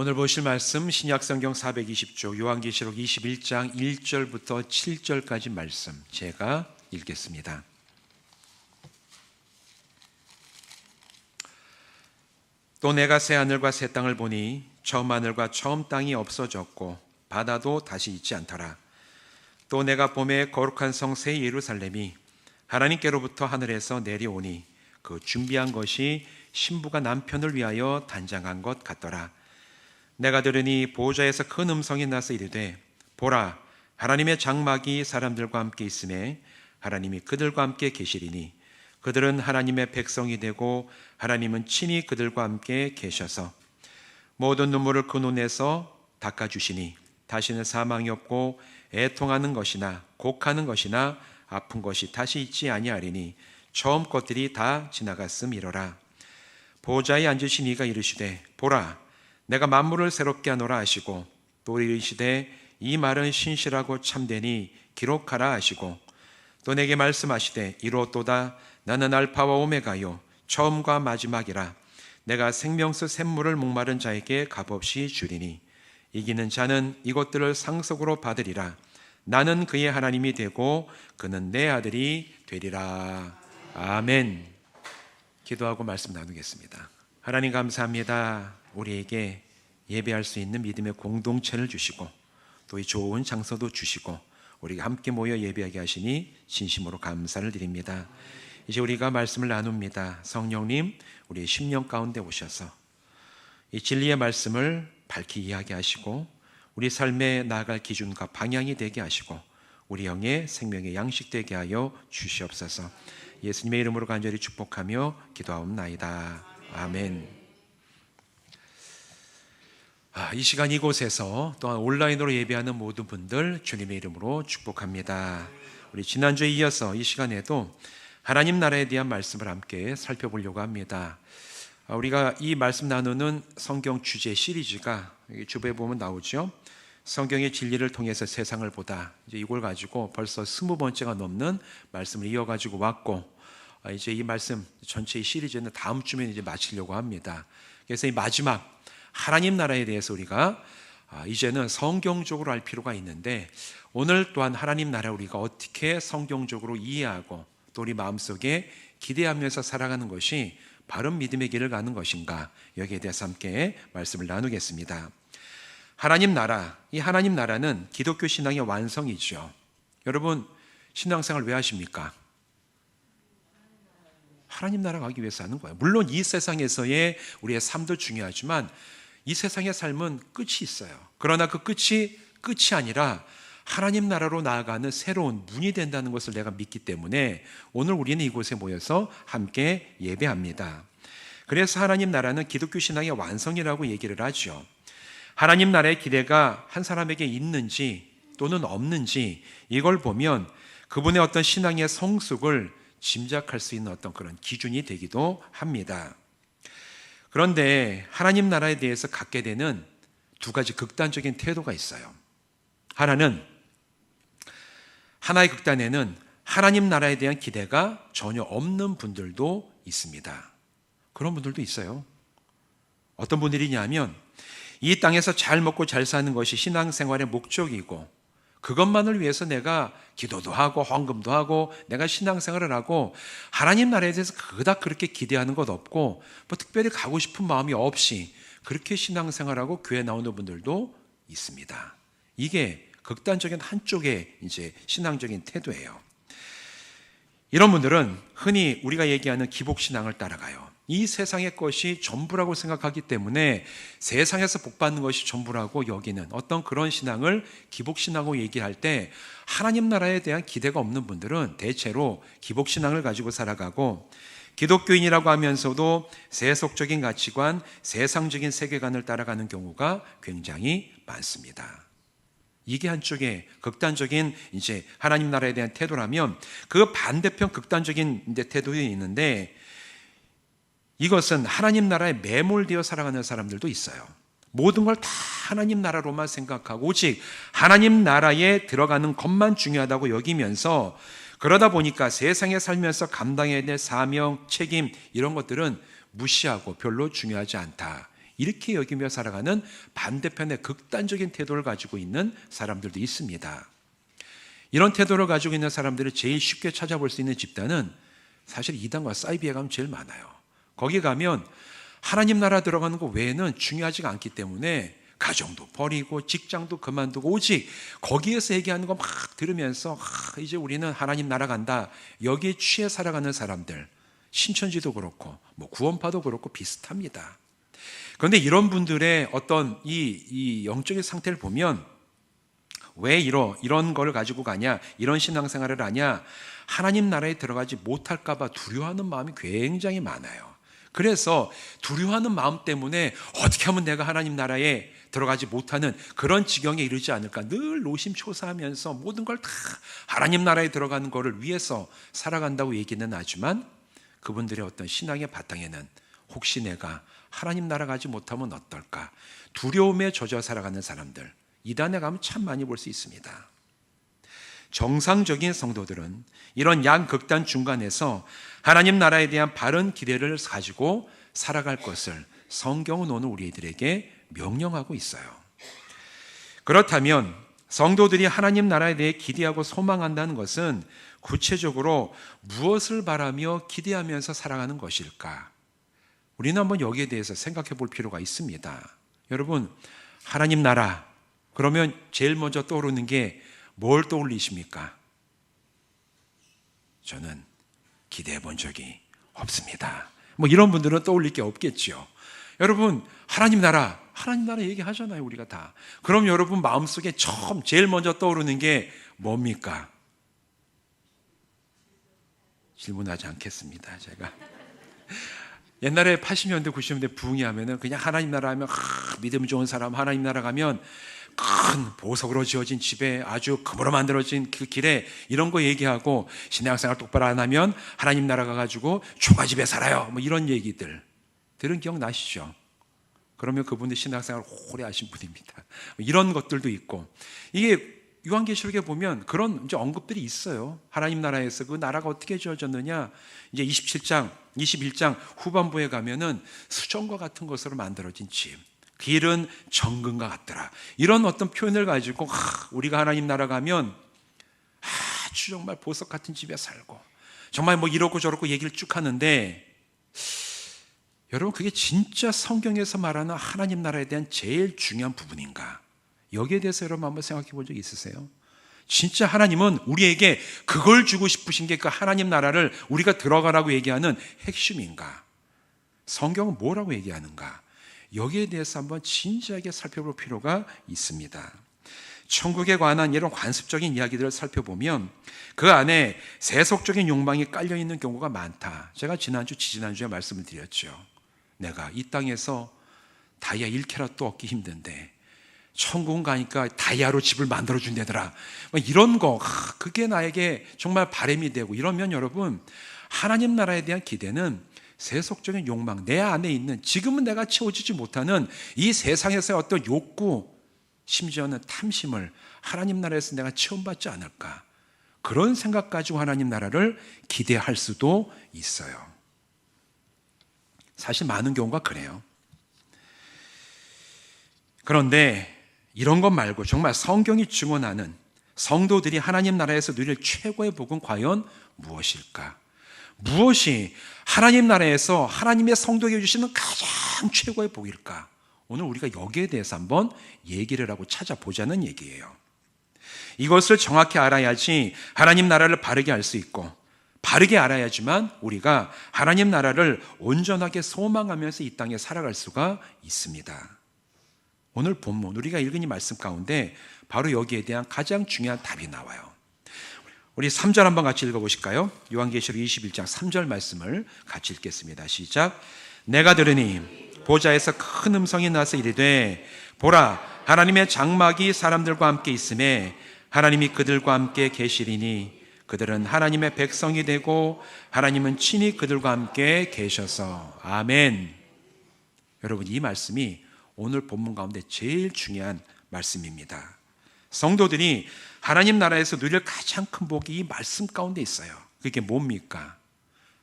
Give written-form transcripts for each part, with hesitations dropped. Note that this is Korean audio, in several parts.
오늘 보실 말씀 신약성경 420쪽 요한계시록 21장 1절부터 7절까지 말씀 제가 읽겠습니다. 또 내가 새 하늘과 새 땅을 보니 처음 하늘과 처음 땅이 없어졌고 바다도 다시 있지 않더라. 또 내가 봄에 거룩한 성 새 예루살렘이 하나님께로부터 하늘에서 내려오니 그 준비한 것이 신부가 남편을 위하여 단장한 것 같더라. 내가 들으니 보호자에서 큰 음성이 나서 이르되 보라, 하나님의 장막이 사람들과 함께 있음에 하나님이 그들과 함께 계시리니 그들은 하나님의 백성이 되고 하나님은 친히 그들과 함께 계셔서 모든 눈물을 그 눈에서 닦아주시니 다시는 사망이 없고 애통하는 것이나 곡하는 것이나 아픈 것이 다시 있지 아니하리니 처음 것들이 다 지나갔음이로라. 보호자에 앉으신 이가 이르시되 보라, 내가 만물을 새롭게 하노라 하시고 또 이르시되 이 말은 신실하고 참되니 기록하라 하시고 또 내게 말씀하시되 이로또다 나는 알파와 오메가요 처음과 마지막이라. 내가 생명수 샘물을 목마른 자에게 값없이 주리니 이기는 자는 이것들을 상속으로 받으리라. 나는 그의 하나님이 되고 그는 내 아들이 되리라. 아멘. 기도하고 말씀 나누겠습니다. 하나님 감사합니다. 우리에게 예배할 수 있는 믿음의 공동체를 주시고 또 이 좋은 장소도 주시고 우리가 함께 모여 예배하게 하시니 진심으로 감사를 드립니다. 이제 우리가 말씀을 나눕니다. 성령님, 우리의 심령 가운데 오셔서 이 진리의 말씀을 밝히 이해하게 하시고 우리 삶에 나아갈 기준과 방향이 되게 하시고 우리 영의 생명의 양식 되게 하여 주시옵소서. 예수님의 이름으로 간절히 축복하며 기도하옵나이다. 아멘. 이 시간 이곳에서 또한 온라인으로 예배하는 모든 분들 주님의 이름으로 축복합니다. 우리 지난주에 이어서 이 시간에도 하나님 나라에 대한 말씀을 함께 살펴보려고 합니다. 우리가 이 말씀 나누는 성경 주제 시리즈가 주부에 보면 나오죠. 성경의 진리를 통해서 세상을 보다. 이제 이걸 가지고 벌써 20번째가 넘는 말씀을 이어가지고 왔고, 이제 이 말씀 전체 이 시리즈는 다음 주면 이제 마치려고 합니다. 그래서 이 마지막 하나님 나라에 대해서 우리가 이제는 성경적으로 알 필요가 있는데, 오늘 또한 하나님 나라 우리가 어떻게 성경적으로 이해하고 또 우리 마음속에 기대하면서 살아가는 것이 바른 믿음의 길을 가는 것인가, 여기에 대해서 함께 말씀을 나누겠습니다. 하나님 나라, 이 하나님 나라는 기독교 신앙의 완성이죠. 여러분, 신앙생활 왜 하십니까? 하나님 나라 가기 위해서 하는 거예요. 물론 이 세상에서의 우리의 삶도 중요하지만 이 세상의 삶은 끝이 있어요. 그러나 그 끝이 아니라 하나님 나라로 나아가는 새로운 문이 된다는 것을 내가 믿기 때문에 오늘 우리는 이곳에 모여서 함께 예배합니다. 그래서 하나님 나라는 기독교 신앙의 완성이라고 얘기를 하죠. 하나님 나라의 기대가 한 사람에게 있는지 또는 없는지 이걸 보면 그분의 어떤 신앙의 성숙을 짐작할 수 있는 어떤 그런 기준이 되기도 합니다. 그런데 하나님 나라에 대해서 갖게 되는 두 가지 극단적인 태도가 있어요. 하나의 극단에는 하나님 나라에 대한 기대가 전혀 없는 분들도 있습니다. 그런 분들도 있어요. 어떤 분들이냐면 이 땅에서 잘 먹고 잘 사는 것이 신앙생활의 목적이고 그것만을 위해서 내가 기도도 하고 헌금도 하고 내가 신앙생활을 하고 하나님 나라에 대해서 그닥 그렇게 기대하는 것 없고 뭐 특별히 가고 싶은 마음이 없이 그렇게 신앙생활하고 교회 나오는 분들도 있습니다. 이게 극단적인 한쪽의 이제 신앙적인 태도예요. 이런 분들은 흔히 우리가 얘기하는 기복신앙을 따라가요. 이 세상의 것이 전부라고 생각하기 때문에 세상에서 복받는 것이 전부라고 여기는 어떤 그런 신앙을 기복신앙으로 얘기할 때 하나님 나라에 대한 기대가 없는 분들은 대체로 기복신앙을 가지고 살아가고 기독교인이라고 하면서도 세속적인 가치관, 세상적인 세계관을 따라가는 경우가 굉장히 많습니다. 이게 한쪽의 극단적인 이제 하나님 나라에 대한 태도라면 그 반대편 극단적인 태도가 있는데 이것은 하나님 나라에 매몰되어 살아가는 사람들도 있어요. 모든 걸 다 하나님 나라로만 생각하고 오직 하나님 나라에 들어가는 것만 중요하다고 여기면서 그러다 보니까 세상에 살면서 감당해야 될 사명, 책임 이런 것들은 무시하고 별로 중요하지 않다. 이렇게 여기며 살아가는 반대편의 극단적인 태도를 가지고 있는 사람들도 있습니다. 이런 태도를 가지고 있는 사람들을 제일 쉽게 찾아볼 수 있는 집단은 사실 이단과 사이비에 가면 제일 많아요. 거기 가면 하나님 나라 들어가는 것 외에는 중요하지가 않기 때문에 가정도 버리고 직장도 그만두고 오직 거기에서 얘기하는 거 막 들으면서 이제 우리는 하나님 나라 간다, 여기에 취해 살아가는 사람들, 신천지도 그렇고 뭐 구원파도 그렇고 비슷합니다. 그런데 이런 분들의 어떤 이 영적인 상태를 보면 왜 이런 걸 가지고 가냐, 이런 신앙생활을 하냐, 하나님 나라에 들어가지 못할까 봐 두려워하는 마음이 굉장히 많아요. 그래서 두려워하는 마음 때문에 어떻게 하면 내가 하나님 나라에 들어가지 못하는 그런 지경에 이르지 않을까 늘 노심초사하면서 모든 걸 다 하나님 나라에 들어가는 것을 위해서 살아간다고 얘기는 하지만 그분들의 어떤 신앙의 바탕에는 혹시 내가 하나님 나라 가지 못하면 어떨까, 두려움에 젖어 살아가는 사람들, 이단에 가면 참 많이 볼 수 있습니다. 정상적인 성도들은 이런 양극단 중간에서 하나님 나라에 대한 바른 기대를 가지고 살아갈 것을 성경은 오늘 우리들에게 명령하고 있어요. 그렇다면 성도들이 하나님 나라에 대해 기대하고 소망한다는 것은 구체적으로 무엇을 바라며 기대하면서 살아가는 것일까? 우리는 한번 여기에 대해서 생각해 볼 필요가 있습니다. 여러분, 하나님 나라 그러면 제일 먼저 떠오르는 게 뭘 떠올리십니까? 저는 기대해 본 적이 없습니다. 뭐 이런 분들은 떠올릴 게 없겠죠. 여러분, 하나님 나라 얘기하잖아요, 우리가 다. 그럼 여러분 마음속에 처음 제일 먼저 떠오르는 게 뭡니까? 질문하지 않겠습니다, 제가. 옛날에 80년대, 90년대 부흥이 하면은 그냥 하나님 나라 하면 믿음 좋은 사람, 하나님 나라 가면 큰 보석으로 지어진 집에 아주 금으로 만들어진 그 길에 이런 거 얘기하고 신앙생활 똑바로 안 하면 하나님 나라 가가지고 초가집에 살아요. 뭐 이런 얘기들 들은 기억 나시죠? 그러면 그분들 신앙생활 오래 하신 분입니다. 이런 것들도 있고, 이게 요한계시록에 보면 그런 이제 언급들이 있어요. 하나님 나라에서 그 나라가 어떻게 지어졌느냐, 이제 27장, 21장 후반부에 가면은 수정과 같은 것으로 만들어진 집, 길은 정금과 같더라. 이런 어떤 표현을 가지고 우리가 하나님 나라 가면 아주 정말 보석 같은 집에 살고 정말 뭐 이렇고 저렇고 얘기를 쭉 하는데, 여러분 그게 진짜 성경에서 말하는 하나님 나라에 대한 제일 중요한 부분인가? 여기에 대해서 여러분 한번 생각해 본 적 있으세요? 진짜 하나님은 우리에게 그걸 주고 싶으신 게 그 하나님 나라를 우리가 들어가라고 얘기하는 핵심인가? 성경은 뭐라고 얘기하는가? 여기에 대해서 한번 진지하게 살펴볼 필요가 있습니다. 천국에 관한 이런 관습적인 이야기들을 살펴보면 그 안에 세속적인 욕망이 깔려있는 경우가 많다. 제가 지난주, 지지난주에 말씀을 드렸죠. 내가 이 땅에서 다이아 1캐럿도 얻기 힘든데 천국 가니까 다이아로 집을 만들어준다더라. 이런 거, 그게 나에게 정말 바람이 되고 이러면 여러분, 하나님 나라에 대한 기대는 세속적인 욕망, 내 안에 있는 지금은 내가 채워지지 못하는 이 세상에서의 어떤 욕구, 심지어는 탐심을 하나님 나라에서 내가 체험받지 않을까, 그런 생각 가지고 하나님 나라를 기대할 수도 있어요. 사실 많은 경우가 그래요. 그런데 이런 것 말고 정말 성경이 증언하는 성도들이 하나님 나라에서 누릴 최고의 복은 과연 무엇일까? 무엇이 하나님 나라에서 하나님의 성도에게 주시는 가장 최고의 복일까? 오늘 우리가 여기에 대해서 한번 얘기를 하고 찾아보자는 얘기예요. 이것을 정확히 알아야지 하나님 나라를 바르게 알 수 있고, 바르게 알아야지만 우리가 하나님 나라를 온전하게 소망하면서 이 땅에 살아갈 수가 있습니다. 오늘 본문 우리가 읽은 이 말씀 가운데 바로 여기에 대한 가장 중요한 답이 나와요. 우리 3절 한번 같이 읽어보실까요? 요한계시록 21장 3절 말씀을 같이 읽겠습니다. 시작. 내가 들으니 보좌에서 큰 음성이 나서 이르되 보라, 하나님의 장막이 사람들과 함께 있음에 하나님이 그들과 함께 계시리니 그들은 하나님의 백성이 되고 하나님은 친히 그들과 함께 계셔서. 아멘. 여러분, 이 말씀이 오늘 본문 가운데 제일 중요한 말씀입니다. 성도들이 하나님 나라에서 누릴 가장 큰 복이 이 말씀 가운데 있어요. 그게 뭡니까?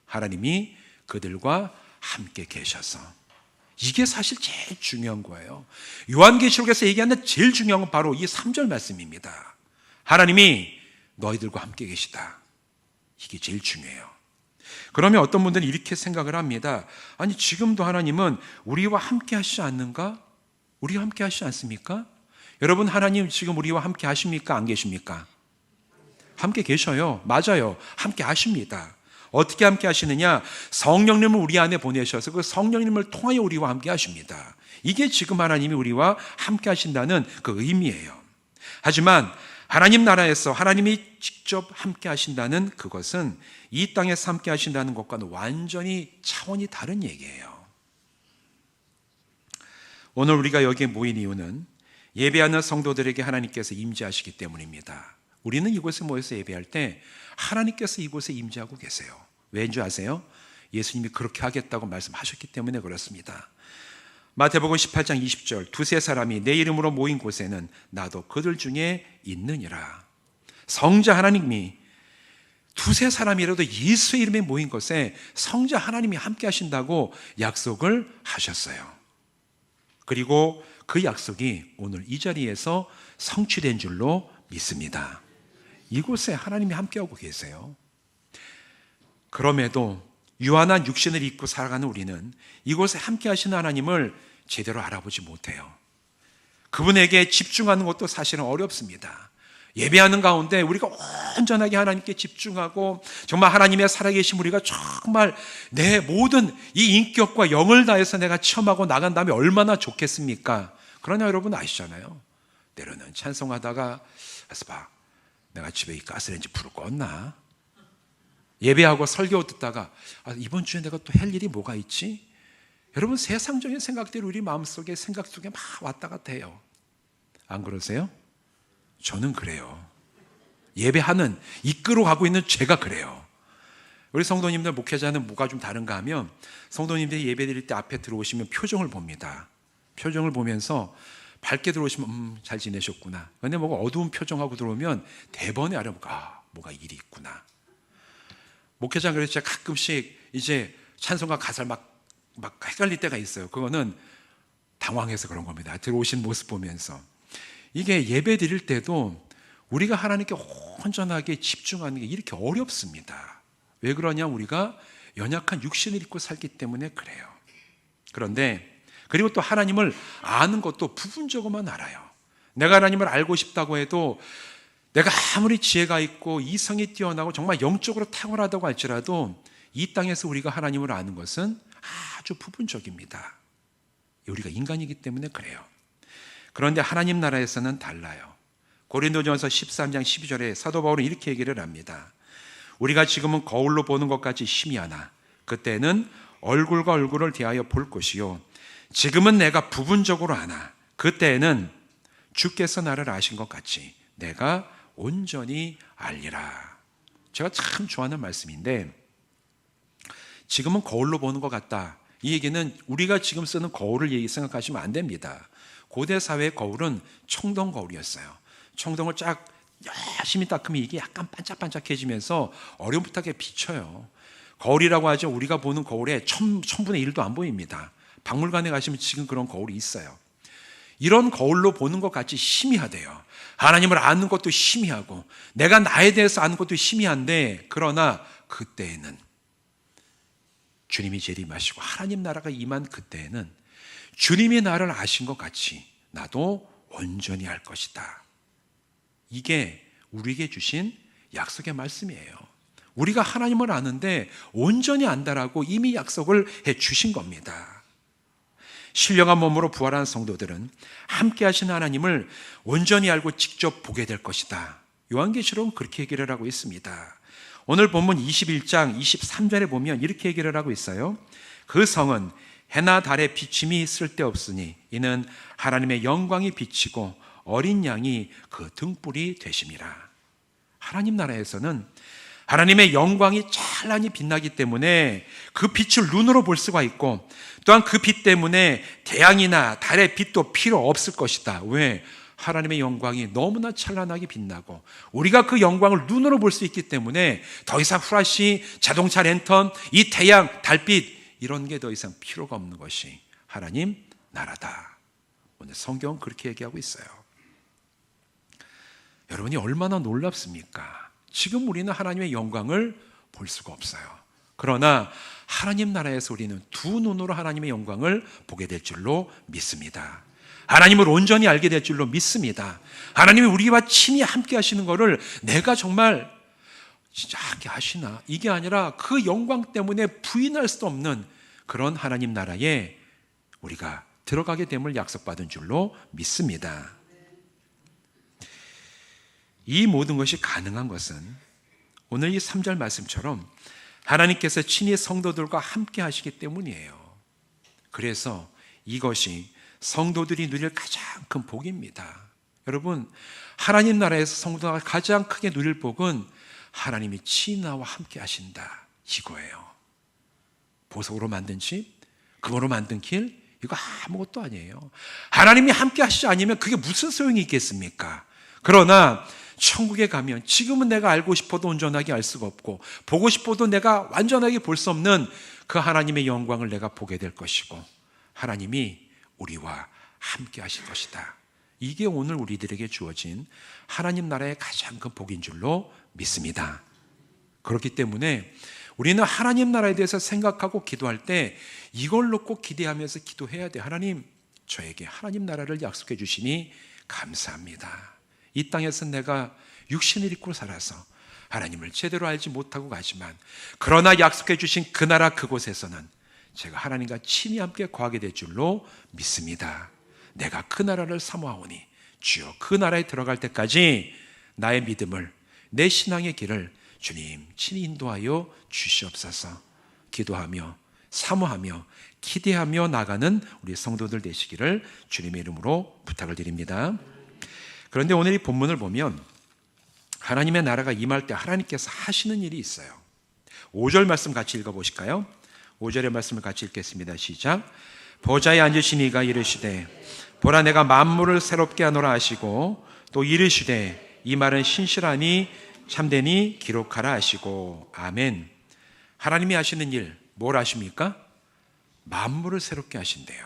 하나님이 그들과 함께 계셔서. 이게 사실 제일 중요한 거예요. 요한계시록에서 얘기하는 제일 중요한 건 바로 이 3절 말씀입니다. 하나님이 너희들과 함께 계시다. 이게 제일 중요해요. 그러면 어떤 분들은 이렇게 생각을 합니다. 아니, 지금도 하나님은 우리와 함께 하시지 않는가? 우리와 함께 하시지 않습니까? 여러분, 하나님 지금 우리와 함께 하십니까? 안 계십니까? 함께 계셔요. 맞아요. 함께 하십니다. 어떻게 함께 하시느냐? 성령님을 우리 안에 보내셔서 그 성령님을 통하여 우리와 함께 하십니다. 이게 지금 하나님이 우리와 함께 하신다는 그 의미예요. 하지만 하나님 나라에서 하나님이 직접 함께 하신다는 그것은 이 땅에서 함께 하신다는 것과는 완전히 차원이 다른 얘기예요. 오늘 우리가 여기에 모인 이유는 예배하는 성도들에게 하나님께서 임재하시기 때문입니다. 우리는 이곳에 모여서 예배할 때 하나님께서 이곳에 임재하고 계세요. 왜인 줄 아세요? 예수님이 그렇게 하겠다고 말씀하셨기 때문에 그렇습니다. 마태복음 18장 20절, 두세 사람이 내 이름으로 모인 곳에는 나도 그들 중에 있느니라. 성자 하나님이 두세 사람이라도 예수의 이름에 모인 것에 성자 하나님이 함께 하신다고 약속을 하셨어요. 그리고 그 약속이 오늘 이 자리에서 성취된 줄로 믿습니다. 이곳에 하나님이 함께하고 계세요. 그럼에도 유한한 육신을 입고 살아가는 우리는 이곳에 함께 하시는 하나님을 제대로 알아보지 못해요. 그분에게 집중하는 것도 사실은 어렵습니다. 예배하는 가운데 우리가 온전하게 하나님께 집중하고 정말 하나님의 살아계신 우리가 정말 내 모든 이 인격과 영을 다해서 내가 체험하고 나간다면 얼마나 좋겠습니까? 그러나 여러분 아시잖아요. 때로는 찬송하다가 봐, 내가 집에 이 가스레인지 불을 껐나? 예배하고 설교 듣다가 이번 주에 내가 또 할 일이 뭐가 있지? 여러분, 세상적인 생각들이 우리 마음속에 생각 속에 막 왔다 갔다 해요. 안 그러세요? 저는 그래요. 예배하는, 이끌어가고 있는 제가 그래요. 우리 성도님들, 목회자는 뭐가 좀 다른가 하면 성도님들이 예배 드릴 때 앞에 들어오시면 표정을 봅니다. 표정을 보면서 밝게 들어오시면 잘 지내셨구나. 그런데 뭐가 어두운 표정하고 들어오면 대번에 알아보고 뭐가 일이 있구나. 목회자 그래서 제가 가끔씩 이제 찬송가 가사를 막 헷갈릴 때가 있어요. 그거는 당황해서 그런 겁니다. 들어오신 모습 보면서. 이게 예배 드릴 때도 우리가 하나님께 온전하게 집중하는 게 이렇게 어렵습니다. 왜 그러냐? 우리가 연약한 육신을 입고 살기 때문에 그래요. 그런데 그리고 또 하나님을 아는 것도 부분적으로만 알아요. 내가 하나님을 알고 싶다고 해도 내가 아무리 지혜가 있고 이성이 뛰어나고 정말 영적으로 탁월하다고 할지라도 이 땅에서 우리가 하나님을 아는 것은 아주 부분적입니다. 우리가 인간이기 때문에 그래요. 그런데 하나님 나라에서는 달라요. 고린도전서 13장 12절에 사도 바울은 이렇게 얘기를 합니다. 우리가 지금은 거울로 보는 것까지 희미하나 그때는 얼굴과 얼굴을 대하여 볼 것이요 지금은 내가 부분적으로 아나 그때는 주께서 나를 아신 것 같이 내가 온전히 알리라. 제가 참 좋아하는 말씀인데, 지금은 거울로 보는 것 같다. 이 얘기는 우리가 지금 쓰는 거울을 생각하시면 안 됩니다. 고대 사회의 거울은 청동 거울이었어요. 청동을 쫙 열심히 닦으면 이게 약간 반짝반짝해지면서 어렴풋하게 비쳐요. 거울이라고 하죠. 우리가 보는 거울에 1000분의 1도 안 보입니다. 박물관에 가시면 지금 그런 거울이 있어요. 이런 거울로 보는 것 같이 희미하대요. 하나님을 아는 것도 희미하고 내가 나에 대해서 아는 것도 희미한데, 그러나 그때에는 주님이 재림하시고 하나님 나라가 임한 그때에는 주님이 나를 아신 것 같이 나도 온전히 알 것이다. 이게 우리에게 주신 약속의 말씀이에요. 우리가 하나님을 아는데 온전히 안다라고 이미 약속을 해 주신 겁니다. 신령한 몸으로 부활한 성도들은 함께 하신 하나님을 온전히 알고 직접 보게 될 것이다. 요한계시록은 그렇게 얘기를 하고 있습니다. 오늘 본문 21장 23절에 보면 이렇게 얘기를 하고 있어요. 그 성은 해나 달의 비침이 쓸데없으니 이는 하나님의 영광이 비치고 어린 양이 그 등불이 되심이라. 하나님 나라에서는 하나님의 영광이 찬란히 빛나기 때문에 그 빛을 눈으로 볼 수가 있고, 또한 그 빛 때문에 태양이나 달의 빛도 필요 없을 것이다. 왜? 하나님의 영광이 너무나 찬란하게 빛나고 우리가 그 영광을 눈으로 볼 수 있기 때문에 더 이상 후라시, 자동차 랜턴, 이 태양, 달빛 이런 게 더 이상 필요가 없는 것이 하나님 나라다. 오늘 성경은 그렇게 얘기하고 있어요. 여러분이 얼마나 놀랍습니까? 지금 우리는 하나님의 영광을 볼 수가 없어요. 그러나 하나님 나라에서 우리는 두 눈으로 하나님의 영광을 보게 될 줄로 믿습니다. 하나님을 온전히 알게 될 줄로 믿습니다. 하나님이 우리와 친히 함께 하시는 것을 내가 정말 진짜 하게 하시나? 이게 아니라 그 영광 때문에 부인할 수 없는 그런 하나님 나라에 우리가 들어가게 됨을 약속받은 줄로 믿습니다. 이 모든 것이 가능한 것은 오늘 이 3절 말씀처럼 하나님께서 친히 성도들과 함께 하시기 때문이에요. 그래서 이것이 성도들이 누릴 가장 큰 복입니다. 여러분, 하나님 나라에서 성도가 가장 크게 누릴 복은 하나님이 친히 나와 함께 하신다, 이거예요. 보석으로 만든 집, 금으로 만든 길, 이거 아무것도 아니에요. 하나님이 함께 하시지 않으면 그게 무슨 소용이 있겠습니까? 그러나 천국에 가면 지금은 내가 알고 싶어도 온전하게 알 수가 없고 보고 싶어도 내가 완전하게 볼 수 없는 그 하나님의 영광을 내가 보게 될 것이고 하나님이 우리와 함께 하실 것이다. 이게 오늘 우리들에게 주어진 하나님 나라의 가장 큰 복인 줄로 믿습니다. 그렇기 때문에 우리는 하나님 나라에 대해서 생각하고 기도할 때 이걸로 꼭 기대하면서 기도해야 돼. 하나님, 저에게 하나님 나라를 약속해 주시니 감사합니다. 이 땅에서 내가 육신을 입고 살아서 하나님을 제대로 알지 못하고 가지만 그러나 약속해 주신 그 나라 그곳에서는 제가 하나님과 친히 함께 거하게 될 줄로 믿습니다. 내가 그 나라를 사모하오니 주여 그 나라에 들어갈 때까지 나의 믿음을, 내 신앙의 길을 주님 친히 인도하여 주시옵소서. 기도하며 사모하며 기대하며 나가는 우리 성도들 되시기를 주님의 이름으로 부탁을 드립니다. 그런데 오늘 이 본문을 보면 하나님의 나라가 임할 때 하나님께서 하시는 일이 있어요. 5절 말씀 같이 읽어보실까요? 5절의 말씀을 같이 읽겠습니다. 시작. 보좌에 앉으신 이가 이르시되 보라 내가 만물을 새롭게 하노라 하시고 또 이르시되 이 말은 신실하니 참되니 기록하라 하시고. 아멘. 하나님이 하시는 일 뭘 하십니까? 만물을 새롭게 하신대요.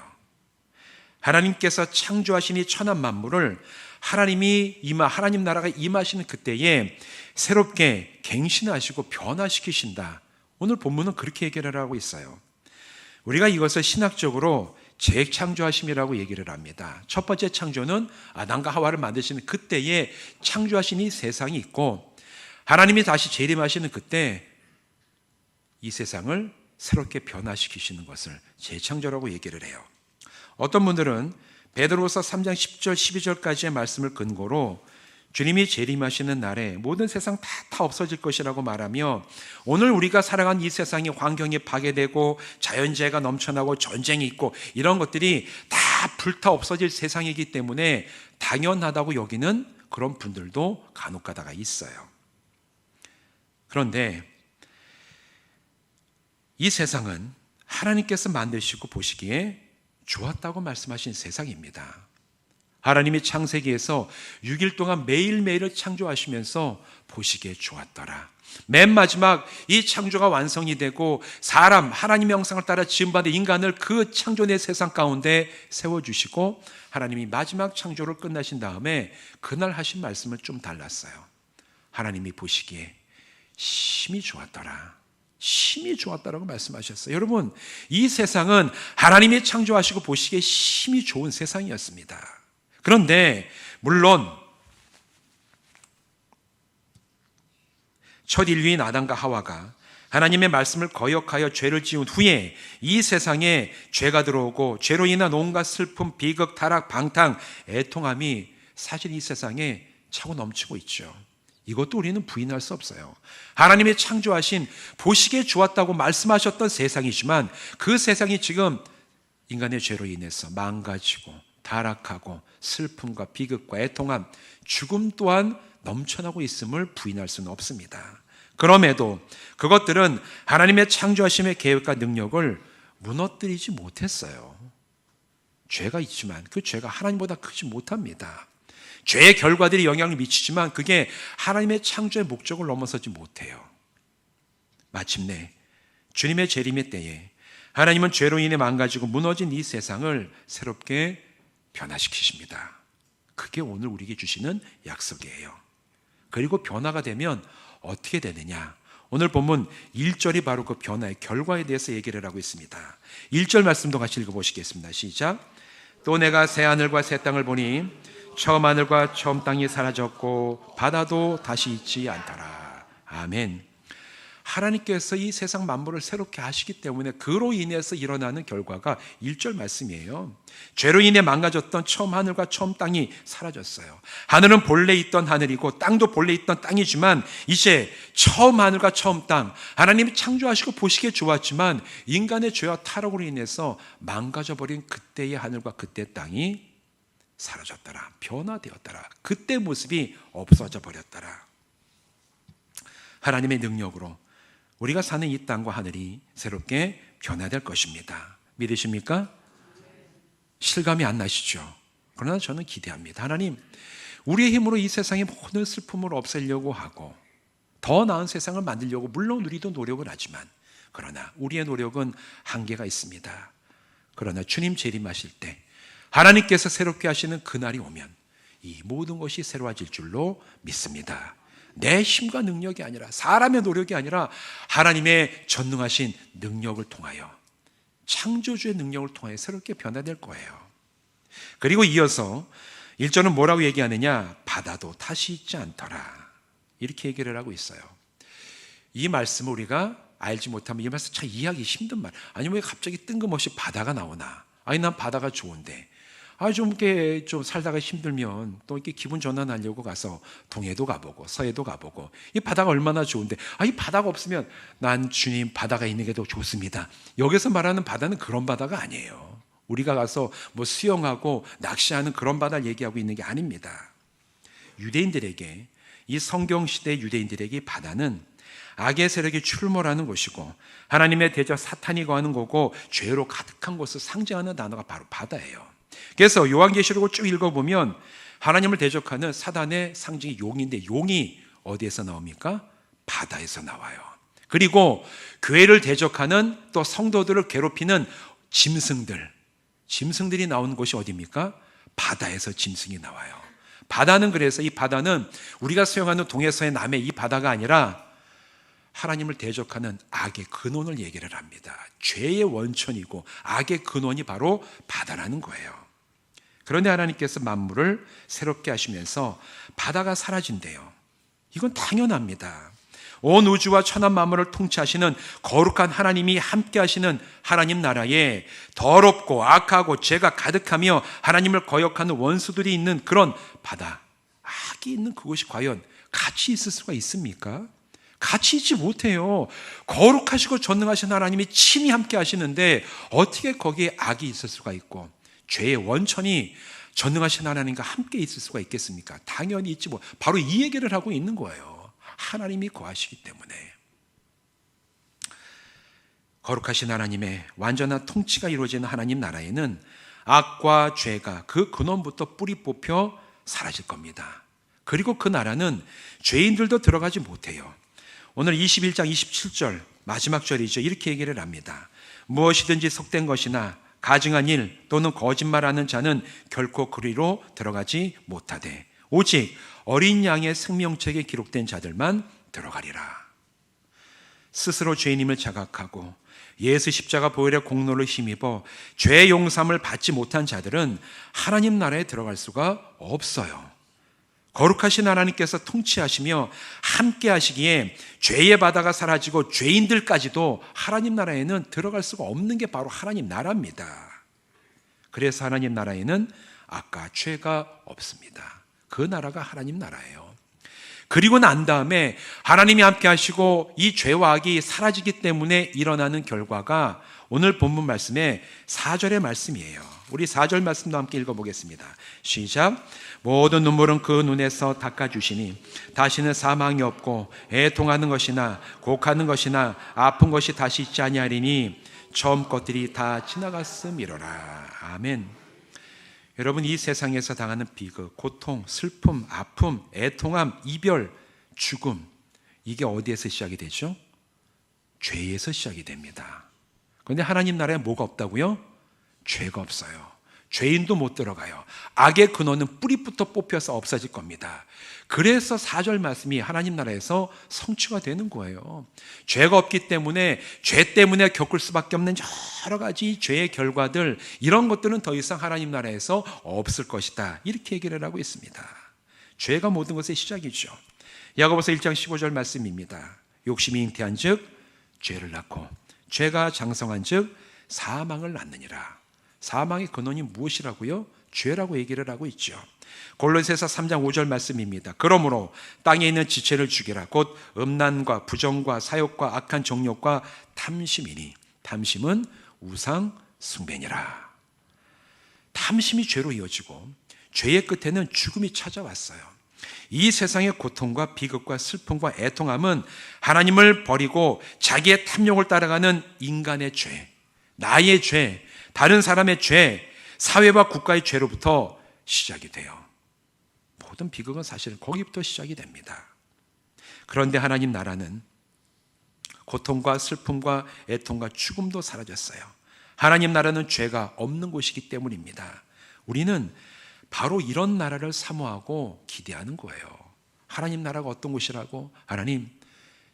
하나님께서 창조하신 이 천한 만물을 하나님 나라가 임하시는 그때에 새롭게 갱신하시고 변화시키신다. 오늘 본문은 그렇게 얘기를 하고 있어요. 우리가 이것을 신학적으로 재창조하심이라고 얘기를 합니다. 첫 번째 창조는 아담과 하와를 만드시는 그때에 창조하신 이 세상이 있고 하나님이 다시 재림하시는 그때 이 세상을 새롭게 변화시키시는 것을 재창조라고 얘기를 해요. 어떤 분들은 베드로서 3장 10절 12절까지의 말씀을 근거로 주님이 재림하시는 날에 모든 세상 다 없어질 것이라고 말하며 오늘 우리가 살아가는 이 세상의 환경이 파괴되고 자연재해가 넘쳐나고 전쟁이 있고 이런 것들이 다 불타 없어질 세상이기 때문에 당연하다고 여기는 그런 분들도 간혹 가다가 있어요. 그런데 이 세상은 하나님께서 만드시고 보시기에 좋았다고 말씀하신 세상입니다. 하나님이 창세기에서 6일 동안 매일매일을 창조하시면서 보시기에 좋았더라. 맨 마지막 이 창조가 완성이 되고 하나님의 형상을 따라 지음받은 인간을 그 창조의 세상 가운데 세워주시고 하나님이 마지막 창조를 끝나신 다음에 그날 하신 말씀은 좀 달랐어요. 하나님이 보시기에 심히 좋았더라. 심히 좋았다라고 말씀하셨어요. 여러분, 이 세상은 하나님이 창조하시고 보시기에 심히 좋은 세상이었습니다. 그런데 물론 첫 인류인 아담과 하와가 하나님의 말씀을 거역하여 죄를 지은 후에 이 세상에 죄가 들어오고 죄로 인한 온갖 슬픔, 비극, 타락, 방탕, 애통함이 사실 이 세상에 차고 넘치고 있죠. 이것도 우리는 부인할 수 없어요. 하나님이 창조하신 보시기에 좋았다고 말씀하셨던 세상이지만 그 세상이 지금 인간의 죄로 인해서 망가지고 타락하고 슬픔과 비극과 애통함, 죽음 또한 넘쳐나고 있음을 부인할 수는 없습니다. 그럼에도 그것들은 하나님의 창조하심의 계획과 능력을 무너뜨리지 못했어요. 죄가 있지만 그 죄가 하나님보다 크지 못합니다. 죄의 결과들이 영향을 미치지만 그게 하나님의 창조의 목적을 넘어서지 못해요. 마침내 주님의 재림의 때에 하나님은 죄로 인해 망가지고 무너진 이 세상을 새롭게 변화시키십니다. 그게 오늘 우리에게 주시는 약속이에요. 그리고 변화가 되면 어떻게 되느냐? 오늘 본문 1절이 바로 그 변화의 결과에 대해서 얘기를 하고 있습니다. 1절 말씀도 같이 읽어보시겠습니다. 시작. 또 내가 새 하늘과 새 땅을 보니 처음 하늘과 처음 땅이 사라졌고 바다도 다시 있지 않더라. 아멘. 하나님께서 이 세상 만물을 새롭게 하시기 때문에 그로 인해서 일어나는 결과가 1절 말씀이에요. 죄로 인해 망가졌던 처음 하늘과 처음 땅이 사라졌어요. 하늘은 본래 있던 하늘이고 땅도 본래 있던 땅이지만 이제 처음 하늘과 처음 땅, 하나님이 창조하시고 보시기에 좋았지만 인간의 죄와 타락으로 인해서 망가져버린 그때의 하늘과 그때의 땅이 사라졌더라. 변화되었더라. 그때 모습이 없어져 버렸더라. 하나님의 능력으로 우리가 사는 이 땅과 하늘이 새롭게 변화될 것입니다. 믿으십니까? 실감이 안 나시죠? 그러나 저는 기대합니다. 하나님, 우리의 힘으로 이 세상의 모든 슬픔을 없애려고 하고 더 나은 세상을 만들려고 물론 우리도 노력을 하지만 그러나 우리의 노력은 한계가 있습니다. 그러나 주님 재림하실 때 하나님께서 새롭게 하시는 그날이 오면 이 모든 것이 새로워질 줄로 믿습니다. 내 힘과 능력이 아니라 사람의 노력이 아니라 하나님의 전능하신 능력을 통하여 창조주의 능력을 통하여 새롭게 변화될 거예요. 그리고 이어서 1절은 뭐라고 얘기하느냐? 바다도 다시 있지 않더라. 이렇게 얘기를 하고 있어요. 이 말씀을 우리가 알지 못하면 이 말씀 참 이해하기 힘든 말. 아니면 왜 갑자기 뜬금없이 바다가 나오나? 아니 난 바다가 좋은데. 좀 이렇게 좀 살다가 힘들면 또 이렇게 기분 전환하려고 가서 동해도 가보고 서해도 가보고 이 바다가 얼마나 좋은데 이 바다가 없으면 난 주님 바다가 있는 게 더 좋습니다. 여기서 말하는 바다는 그런 바다가 아니에요. 우리가 가서 뭐 수영하고 낚시하는 그런 바다를 얘기하고 있는 게 아닙니다. 유대인들에게 이 성경시대 유대인들에게 바다는 악의 세력이 출몰하는 곳이고 하나님의 대적 사탄이 거하는 곳이고 죄로 가득한 곳을 상징하는 단어가 바로 바다예요. 그래서 요한계시록을 쭉 읽어보면 하나님을 대적하는 사단의 상징이 용인데 용이 어디에서 나옵니까? 바다에서 나와요. 그리고 교회를 대적하는 또 성도들을 괴롭히는 짐승들이 나오는 곳이 어디입니까? 바다에서 짐승이 나와요. 바다는 그래서 이 바다는 우리가 수영하는 동해서의 남해 이 바다가 아니라 하나님을 대적하는 악의 근원을 얘기를 합니다. 죄의 원천이고 악의 근원이 바로 바다라는 거예요. 그런데 하나님께서 만물을 새롭게 하시면서 바다가 사라진대요. 이건 당연합니다. 온 우주와 천한 만물을 통치하시는 거룩한 하나님이 함께 하시는 하나님 나라에 더럽고 악하고 죄가 가득하며 하나님을 거역하는 원수들이 있는 그런 바다, 악이 있는 그곳이 과연 같이 있을 수가 있습니까? 같이 있지 못해요. 거룩하시고 전능하신 하나님이 친히 함께 하시는데 어떻게 거기에 악이 있을 수가 있고 죄의 원천이 전능하신 하나님과 함께 있을 수가 있겠습니까? 당연히 있지 뭐. 바로 이 얘기를 하고 있는 거예요. 하나님이 거하시기 때문에. 거룩하신 하나님의 완전한 통치가 이루어지는 하나님 나라에는 악과 죄가 그 근원부터 뿌리 뽑혀 사라질 겁니다. 그리고 그 나라는 죄인들도 들어가지 못해요. 오늘 21장 27절 마지막 절이죠. 이렇게 얘기를 합니다. 무엇이든지 속된 것이나 가증한 일 또는 거짓말하는 자는 결코 그리로 들어가지 못하되 오직 어린 양의 생명책에 기록된 자들만 들어가리라. 스스로 죄인임을 자각하고 예수 십자가 보혈의 공로를 힘입어 죄 용서함을 받지 못한 자들은 하나님 나라에 들어갈 수가 없어요. 거룩하신 하나님께서 통치하시며 함께 하시기에 죄의 바다가 사라지고 죄인들까지도 하나님 나라에는 들어갈 수가 없는 게 바로 하나님 나라입니다. 그래서 하나님 나라에는 악과 죄가 없습니다. 그 나라가 하나님 나라예요. 그리고 난 다음에 하나님이 함께 하시고 이 죄와 악이 사라지기 때문에 일어나는 결과가 오늘 본문 말씀의 4절의 말씀이에요. 우리 4절 말씀도 함께 읽어보겠습니다. 시작. 모든 눈물은 그 눈에서 닦아주시니 다시는 사망이 없고 애통하는 것이나 곡하는 것이나 아픈 것이 다시 있지 아니하리니 처음 것들이 다 지나갔음이로라. 아멘. 여러분, 이 세상에서 당하는 비극, 고통, 슬픔, 아픔, 애통함, 이별, 죽음, 이게 어디에서 시작이 되죠? 죄에서 시작이 됩니다. 그런데 하나님 나라에 뭐가 없다고요? 죄가 없어요. 죄인도 못 들어가요. 악의 근원은 뿌리부터 뽑혀서 없어질 겁니다. 그래서 4절 말씀이 하나님 나라에서 성취가 되는 거예요. 죄가 없기 때문에 죄 때문에 겪을 수밖에 없는 여러 가지 죄의 결과들, 이런 것들은 더 이상 하나님 나라에서 없을 것이다, 이렇게 얘기를 하고 있습니다. 죄가 모든 것의 시작이죠. 야고보서 1장 15절 말씀입니다. 욕심이 잉태한 즉 죄를 낳고 죄가 장성한 즉 사망을 낳느니라. 사망의 근원이 무엇이라고요? 죄라고 얘기를 하고 있죠. 골로새서 3장 5절 말씀입니다. 그러므로 땅에 있는 지체를 죽이라. 곧 음란과 부정과 사욕과 악한 정욕과 탐심이니 탐심은 우상 숭배니라. 탐심이 죄로 이어지고 죄의 끝에는 죽음이 찾아왔어요. 이 세상의 고통과 비극과 슬픔과 애통함은 하나님을 버리고 자기의 탐욕을 따라가는 인간의 죄, 나의 죄, 다른 사람의 죄, 사회와 국가의 죄로부터 시작이 돼요. 모든 비극은 사실은 거기부터 시작이 됩니다. 그런데 하나님 나라는 고통과 슬픔과 애통과 죽음도 사라졌어요. 하나님 나라는 죄가 없는 곳이기 때문입니다. 우리는 바로 이런 나라를 사모하고 기대하는 거예요. 하나님 나라가 어떤 곳이라고? 하나님,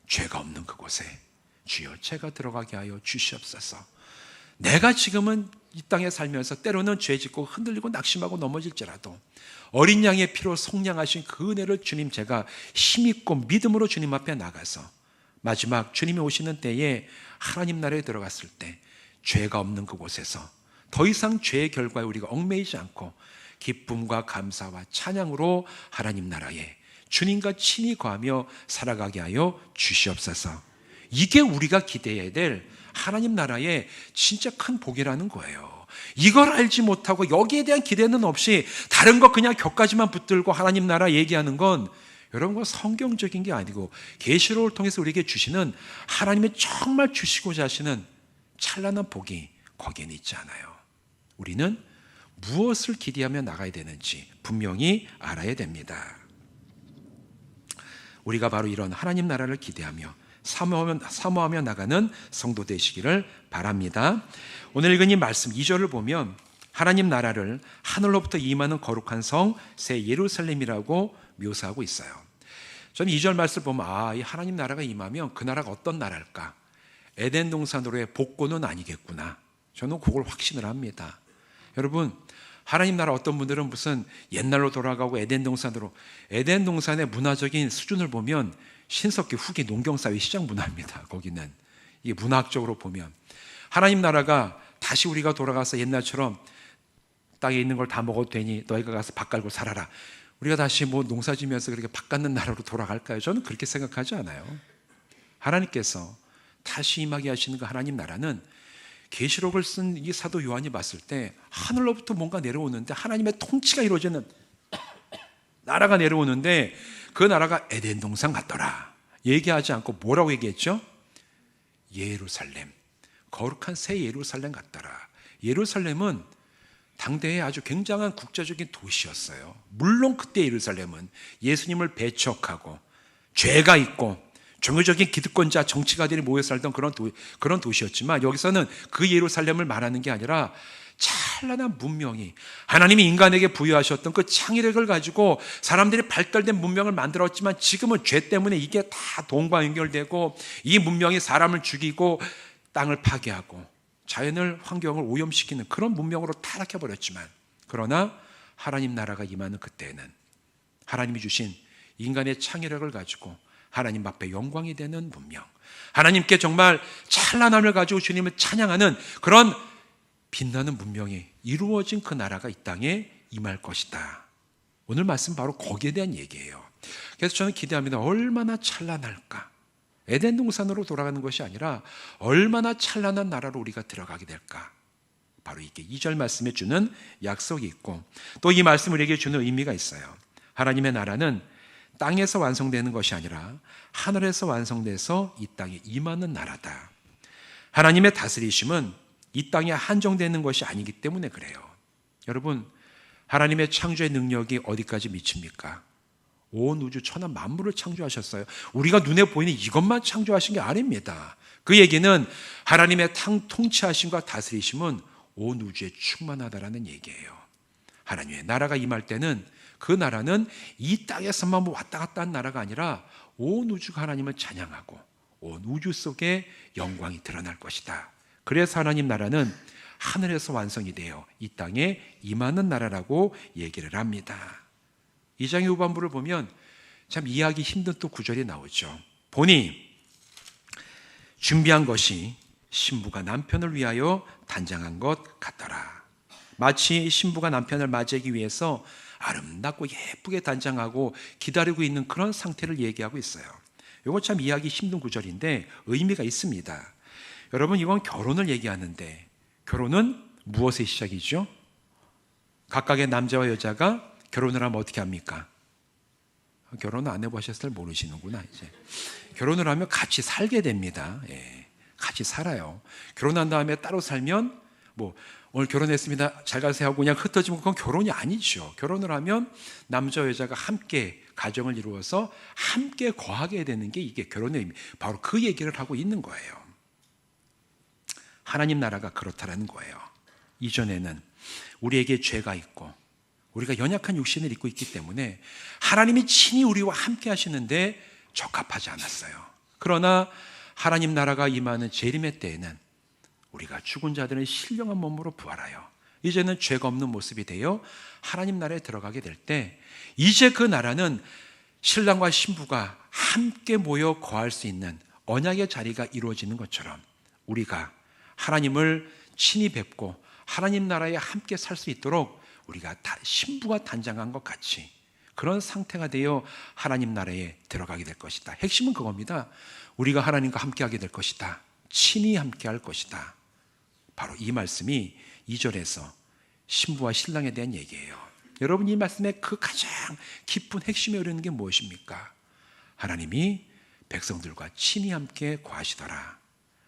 죄가 없는 그곳에 주여 제가 들어가게 하여 주시옵소서. 내가 지금은 이 땅에 살면서 때로는 죄 짓고 흔들리고 낙심하고 넘어질지라도 어린 양의 피로 속량하신 그 은혜를 주님, 제가 힘있고 믿음으로 주님 앞에 나가서 마지막 주님이 오시는 때에 하나님 나라에 들어갔을 때 죄가 없는 그곳에서 더 이상 죄의 결과에 우리가 얽매이지 않고 기쁨과 감사와 찬양으로 하나님 나라에 주님과 친히 거하며 살아가게 하여 주시옵소서. 이게 우리가 기대해야 될 하나님 나라의 진짜 큰 복이라는 거예요. 이걸 알지 못하고 여기에 대한 기대는 없이 다른 거 그냥 격가지만 붙들고 하나님 나라 얘기하는 건, 여러분, 그건 성경적인 게 아니고 계시록을 통해서 우리에게 주시는 하나님의 정말 주시고자 하시는 찬란한 복이 거기에는 있지 않아요. 우리는 무엇을 기대하며 나가야 되는지 분명히 알아야 됩니다. 우리가 바로 이런 하나님 나라를 기대하며 사모하며 나가는 성도 되시기를 바랍니다. 오늘 읽은 이 말씀 2절을 보면 하나님 나라를 하늘로부터 임하는 거룩한 성 새 예루살렘이라고 묘사하고 있어요. 저는 2절 말씀을 보면 이 하나님 나라가 임하면 그 나라가 어떤 나라일까? 에덴 동산으로의 복고는 아니겠구나. 저는 그걸 확신을 합니다. 여러분, 하나님 나라 어떤 분들은 무슨 옛날로 돌아가고 에덴 동산으로, 에덴 동산의 문화적인 수준을 보면 신석기 후기 농경사회 시장 문화입니다. 거기는 이게 문화학적으로 보면 하나님 나라가 다시 우리가 돌아가서 옛날처럼 땅에 있는 걸 다 먹어도 되니 너희가 가서 밭 갈고 살아라, 우리가 다시 뭐 농사 지면서 그렇게 밭 갖는 나라로 돌아갈까요? 저는 그렇게 생각하지 않아요. 하나님께서 다시 임하게 하시는 그 하나님 나라는 계시록을 쓴 이 사도 요한이 봤을 때 하늘로부터 뭔가 내려오는데, 하나님의 통치가 이루어지는 나라가 내려오는데 그 나라가 에덴 동산 같더라 얘기하지 않고 뭐라고 얘기했죠? 예루살렘, 거룩한 새 예루살렘 같더라. 예루살렘은 당대에 아주 굉장한 국제적인 도시였어요. 물론 그때 예루살렘은 예수님을 배척하고 죄가 있고 종교적인 기득권자 정치가들이 모여 살던 그런 도시였지만, 여기서는 그 예루살렘을 말하는 게 아니라 찬란한 문명이, 하나님이 인간에게 부여하셨던 그 창의력을 가지고 사람들이 발달된 문명을 만들었지만 지금은 죄 때문에 이게 다 돈과 연결되고 이 문명이 사람을 죽이고 땅을 파괴하고 자연을, 환경을 오염시키는 그런 문명으로 타락해버렸지만, 그러나 하나님 나라가 임하는 그때에는 하나님이 주신 인간의 창의력을 가지고 하나님 앞에 영광이 되는 문명, 하나님께 정말 찬란함을 가지고 주님을 찬양하는 그런 빛나는 문명이 이루어진 그 나라가 이 땅에 임할 것이다. 오늘 말씀 바로 거기에 대한 얘기예요. 그래서 저는 기대합니다. 얼마나 찬란할까? 에덴 동산으로 돌아가는 것이 아니라 얼마나 찬란한 나라로 우리가 들어가게 될까? 바로 이게 2절 말씀에 주는 약속이 있고, 또 이 말씀 우리에게 주는 의미가 있어요. 하나님의 나라는 땅에서 완성되는 것이 아니라 하늘에서 완성돼서 이 땅에 임하는 나라다. 하나님의 다스리심은 이 땅에 한정되는 것이 아니기 때문에 그래요. 여러분, 하나님의 창조의 능력이 어디까지 미칩니까? 온 우주 천하 만물을 창조하셨어요. 우리가 눈에 보이는 이것만 창조하신 게 아닙니다. 그 얘기는 하나님의 통치하심과 다스리심은 온 우주에 충만하다라는 얘기예요. 하나님의 나라가 임할 때는 그 나라는 이 땅에서만 왔다 갔다 한 나라가 아니라 온 우주가 하나님을 찬양하고 온 우주 속에 영광이 드러날 것이다. 그래서 하나님 나라는 하늘에서 완성이 되어 이 땅에 임하는 나라라고 얘기를 합니다. 2장의 후반부를 보면 참 이해하기 힘든 또 구절이 나오죠. 보니 준비한 것이 신부가 남편을 위하여 단장한 것 같더라. 마치 신부가 남편을 맞이하기 위해서 아름답고 예쁘게 단장하고 기다리고 있는 그런 상태를 얘기하고 있어요. 이거 참 이해하기 힘든 구절인데 의미가 있습니다. 여러분, 이건 결혼을 얘기하는데 결혼은 무엇의 시작이죠? 각각의 남자와 여자가 결혼을 하면 어떻게 합니까? 결혼을 안 해보셨을 때 모르시는구나. 이제 결혼을 하면 같이 살게 됩니다. 예, 같이 살아요. 결혼한 다음에 따로 살면 오늘 결혼했습니다, 잘 가세요 하고 그냥 흩어지면 그건 결혼이 아니죠. 결혼을 하면 남자 여자가 함께 가정을 이루어서 함께 거하게 되는 게 이게 결혼의 의미, 바로 그 얘기를 하고 있는 거예요. 하나님 나라가 그렇다라는 거예요. 이전에는 우리에게 죄가 있고 우리가 연약한 육신을 입고 있기 때문에 하나님이 친히 우리와 함께 하시는데 적합하지 않았어요. 그러나 하나님 나라가 임하는 재림의 때에는 우리가 죽은 자들은 신령한 몸으로 부활하여 이제는 죄가 없는 모습이 되어 하나님 나라에 들어가게 될 때, 이제 그 나라는 신랑과 신부가 함께 모여 거할 수 있는 언약의 자리가 이루어지는 것처럼 우리가 하나님을 친히 뵙고 하나님 나라에 함께 살 수 있도록 우리가 신부가 단장한 것 같이 그런 상태가 되어 하나님 나라에 들어가게 될 것이다. 핵심은 그겁니다. 우리가 하나님과 함께하게 될 것이다. 친히 함께할 것이다. 바로 이 말씀이 2절에서 신부와 신랑에 대한 얘기예요. 여러분, 이 말씀의 그 가장 깊은 핵심에 이르는 게 무엇입니까? 하나님이 백성들과 친히 함께 거하시더라.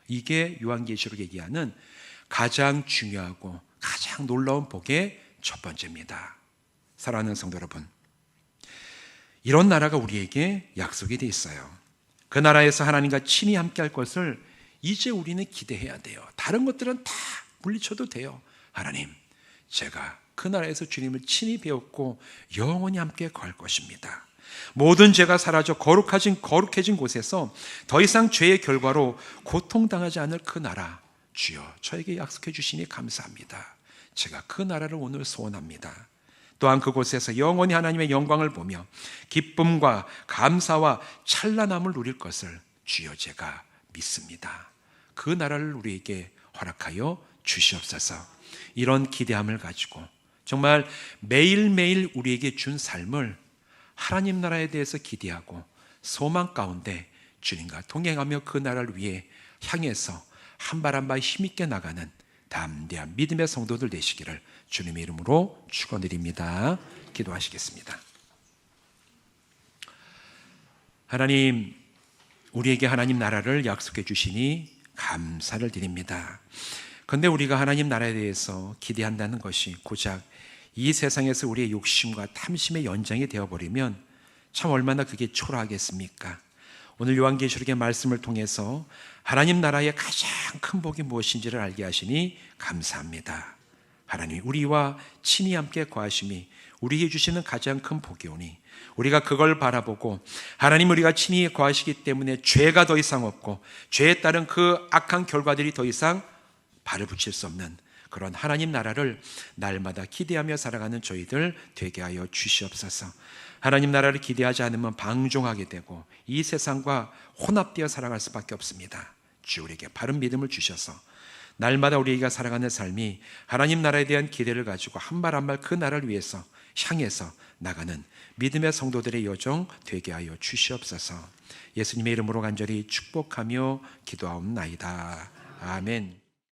이게 요한계시록 얘기하는 가장 중요하고 가장 놀라운 복의 첫 번째입니다. 사랑하는 성도 여러분, 이런 나라가 우리에게 약속이 되어 있어요. 그 나라에서 하나님과 친히 함께할 것을 이제 우리는 기대해야 돼요. 다른 것들은 다 물리쳐도 돼요. 하나님, 제가 그 나라에서 주님을 친히 배웠고 영원히 함께 거할 것입니다. 모든 죄가 사라져 거룩해진 곳에서 더 이상 죄의 결과로 고통당하지 않을 그 나라, 주여 저에게 약속해 주시니 감사합니다. 제가 그 나라를 오늘 소원합니다. 또한 그곳에서 영원히 하나님의 영광을 보며 기쁨과 감사와 찬란함을 누릴 것을 주여 제가 믿습니다. 그 나라를 우리에게 허락하여 주시옵소서. 이런 기대함을 가지고 정말 매일매일 우리에게 준 삶을 하나님 나라에 대해서 기대하고 소망 가운데 주님과 동행하며 그 나라를 위해 향해서 한 발 한 발 힘있게 나가는 담대한 믿음의 성도들 되시기를 주님의 이름으로 축원드립니다. 기도하시겠습니다. 하나님, 우리에게 하나님 나라를 약속해 주시니 감사를 드립니다. 그런데 우리가 하나님 나라에 대해서 기대한다는 것이 고작 이 세상에서 우리의 욕심과 탐심의 연장이 되어버리면 참 얼마나 그게 초라하겠습니까? 오늘 요한계시록의 말씀을 통해서 하나님 나라의 가장 큰 복이 무엇인지를 알게 하시니 감사합니다. 하나님이 우리와 친히 함께 거하심이 우리에게 주시는 가장 큰 복이오니 우리가 그걸 바라보고 하나님 우리가 친히 거하시기 때문에 죄가 더 이상 없고 죄에 따른 그 악한 결과들이 더 이상 발을 붙일 수 없는 그런 하나님 나라를 날마다 기대하며 살아가는 저희들 되게 하여 주시옵소서. 하나님 나라를 기대하지 않으면 방종하게 되고 이 세상과 혼합되어 살아갈 수밖에 없습니다. 주 우리에게 바른 믿음을 주셔서 날마다 우리가 살아가는 삶이 하나님 나라에 대한 기대를 가지고 한 발 한 발 그 나라를 위해서 향해서 나가는 믿음의 성도들의 여정 되게 하여 주시옵소서. 예수님의 이름으로 간절히 축복하며 기도하옵나이다. 아멘.